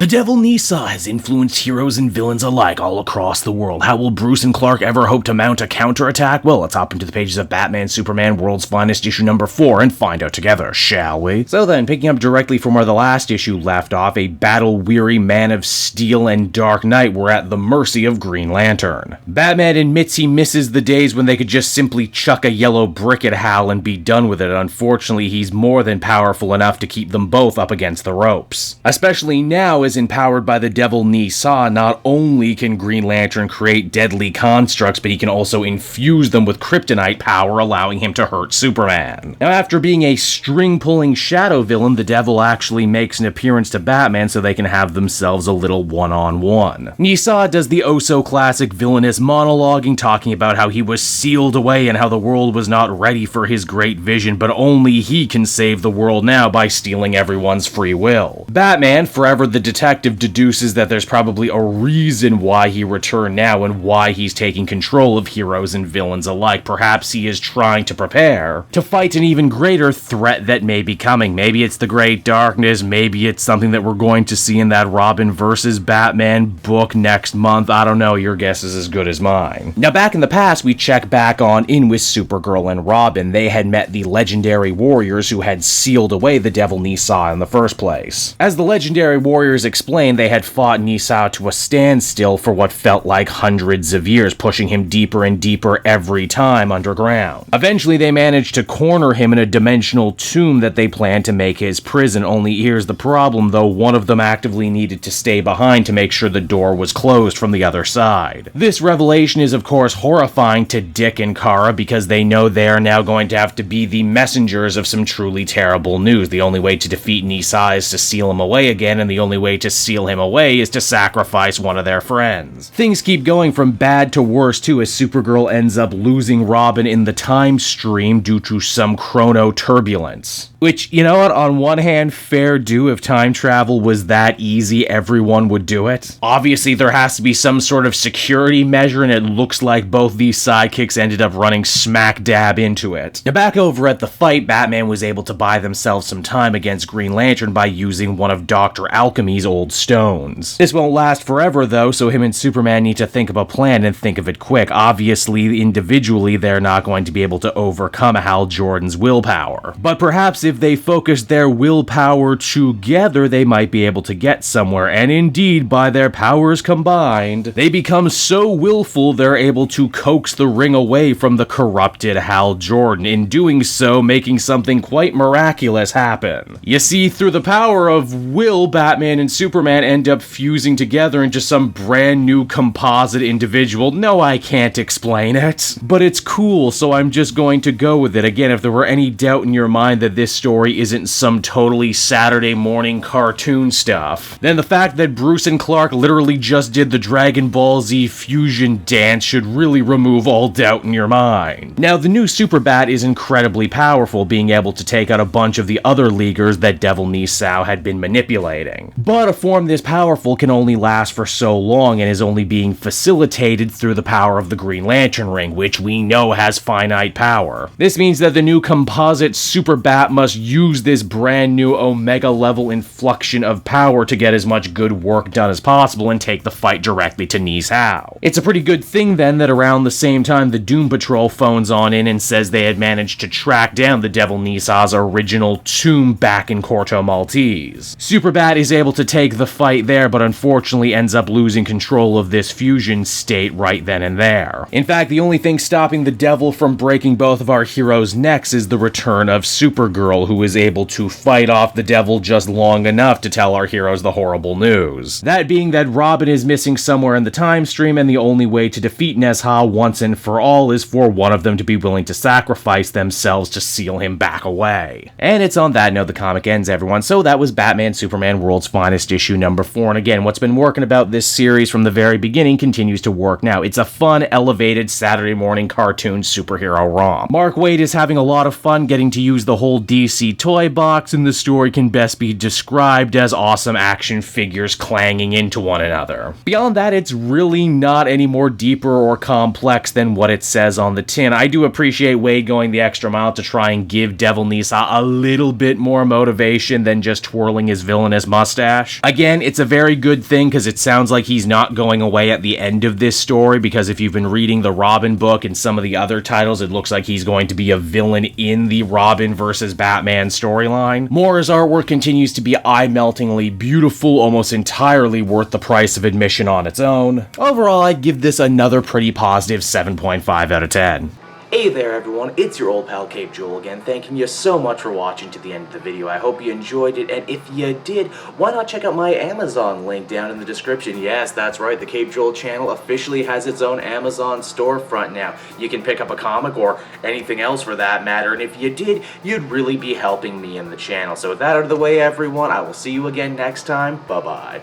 The Devil Nezha has influenced heroes and villains alike all across the world. How will Bruce and Clark ever hope to mount a counterattack? Well, let's hop into the pages of Batman Superman World's Finest issue number 4 and find out together, shall we? So then, picking up directly from where the last issue left off, a battle-weary Man of Steel and Dark Knight were at the mercy of Green Lantern. Batman admits he misses the days when they could just simply chuck a yellow brick at Hal and be done with it. Unfortunately, he's more than powerful enough to keep them both up against the ropes. Especially now, as empowered by the Devil Nezha, not only can Green Lantern create deadly constructs, but he can also infuse them with kryptonite power, allowing him to hurt Superman. Now, after being a string-pulling shadow villain, the Devil actually makes an appearance to Batman so they can have themselves a little one-on-one. Nezha does the oh-so-classic villainous monologuing, talking about how he was sealed away and how the world was not ready for his great vision, but only he can save the world now by stealing everyone's free will. Batman, forever the detective, deduces that there's probably a reason why he returned now and why he's taking control of heroes and villains alike. Perhaps he is trying to prepare to fight an even greater threat that may be coming. Maybe it's the Great Darkness, maybe it's something that we're going to see in that Robin vs. Batman book next month. I don't know, your guess is as good as mine. Now, back in the past, we check back on in with Supergirl and Robin. They had met the legendary warriors who had sealed away the Devil Nezha in the first place. As the legendary warriors explained, they had fought Nezha to a standstill for what felt like hundreds of years, pushing him deeper and deeper every time underground. Eventually, they managed to corner him in a dimensional tomb that they planned to make his prison, only here's the problem though, one of them actively needed to stay behind to make sure the door was closed from the other side. This revelation is of course horrifying to Dick and Kara because they know they are now going to have to be the messengers of some truly terrible news. The only way to defeat Nezha is to seal him away again, and the only way to seal him away is to sacrifice one of their friends. Things keep going from bad to worse too, as Supergirl ends up losing Robin in the time stream due to some chrono turbulence. Which, you know what, on one hand, fair due. If time travel was that easy, everyone would do it. Obviously, there has to be some sort of security measure, and it looks like both these sidekicks ended up running smack dab into it. Now, back over at the fight, Batman was able to buy themselves some time against Green Lantern by using one of Dr. Alchemy's old stones. This won't last forever, though, so him and Superman need to think of a plan and think of it quick. Obviously, individually, they're not going to be able to overcome Hal Jordan's willpower. But perhaps if they focused their willpower together, they might be able to get somewhere, and indeed, by their powers combined, they become so willful they're able to coax the ring away from the corrupted Hal Jordan, in doing so making something quite miraculous happen. You see, through the power of will, Batman and Superman end up fusing together into some brand new composite individual. No, I can't explain it, but it's cool, so I'm just going to go with it. Again, if there were any doubt in your mind that this story isn't some totally Saturday morning cartoon stuff, then the fact that Bruce and Clark literally just did the Dragon Ball Z fusion dance should really remove all doubt in your mind. Now, the new Superbat is incredibly powerful, being able to take out a bunch of the other Leaguers that Devil Nezha had been manipulating. But a form this powerful can only last for so long and is only being facilitated through the power of the Green Lantern ring, which we know has finite power. This means that the new composite Superbat must use this brand new Omega level inflection of power to get as much good work done as possible and take the fight directly to Nezha. It's a pretty good thing then that around the same time the Doom Patrol phones on in and says they had managed to track down the Devil Nezha's original tomb back in Corto Maltese. Superbat is able to take the fight there, but unfortunately ends up losing control of this fusion state right then and there. In fact, the only thing stopping the Devil from breaking both of our heroes' necks is the return of Supergirl, who is able to fight off the Devil just long enough to tell our heroes the horrible news. That being that Robin is missing somewhere in the time stream, and the only way to defeat Nezha once and for all is for one of them to be willing to sacrifice themselves to seal him back away. And it's on that note the comic ends, everyone. So that was Batman Superman World's Finest issue number 4, and again, what's been working about this series from the very beginning continues to work now. It's a fun, elevated Saturday morning cartoon superhero romp. Mark Waid is having a lot of fun getting to use the whole DC toy box, and the story can best be described as awesome action figures clanging into one another. Beyond that, it's really not any more deeper or complex than what it says on the tin. I do appreciate Waid going the extra mile to try and give Devil Nezha a little bit more motivation than just twirling his villainous mustache. Flash. Again, it's a very good thing because it sounds like he's not going away at the end of this story, because if you've been reading the Robin book and some of the other titles, it looks like he's going to be a villain in the Robin versus Batman storyline. Mora's artwork continues to be eye-meltingly beautiful, almost entirely worth the price of admission on its own. Overall, I'd give this another pretty positive 7.5 out of 10. Hey there everyone, it's your old pal Cape Joel again, thanking you so much for watching to the end of the video. I hope you enjoyed it, and if you did, why not check out my Amazon link down in the description. Yes, that's right, the Cape Joel channel officially has its own Amazon storefront now. You can pick up a comic or anything else for that matter, and if you did, you'd really be helping me in the channel. So with that out of the way everyone, I will see you again next time. Bye-bye.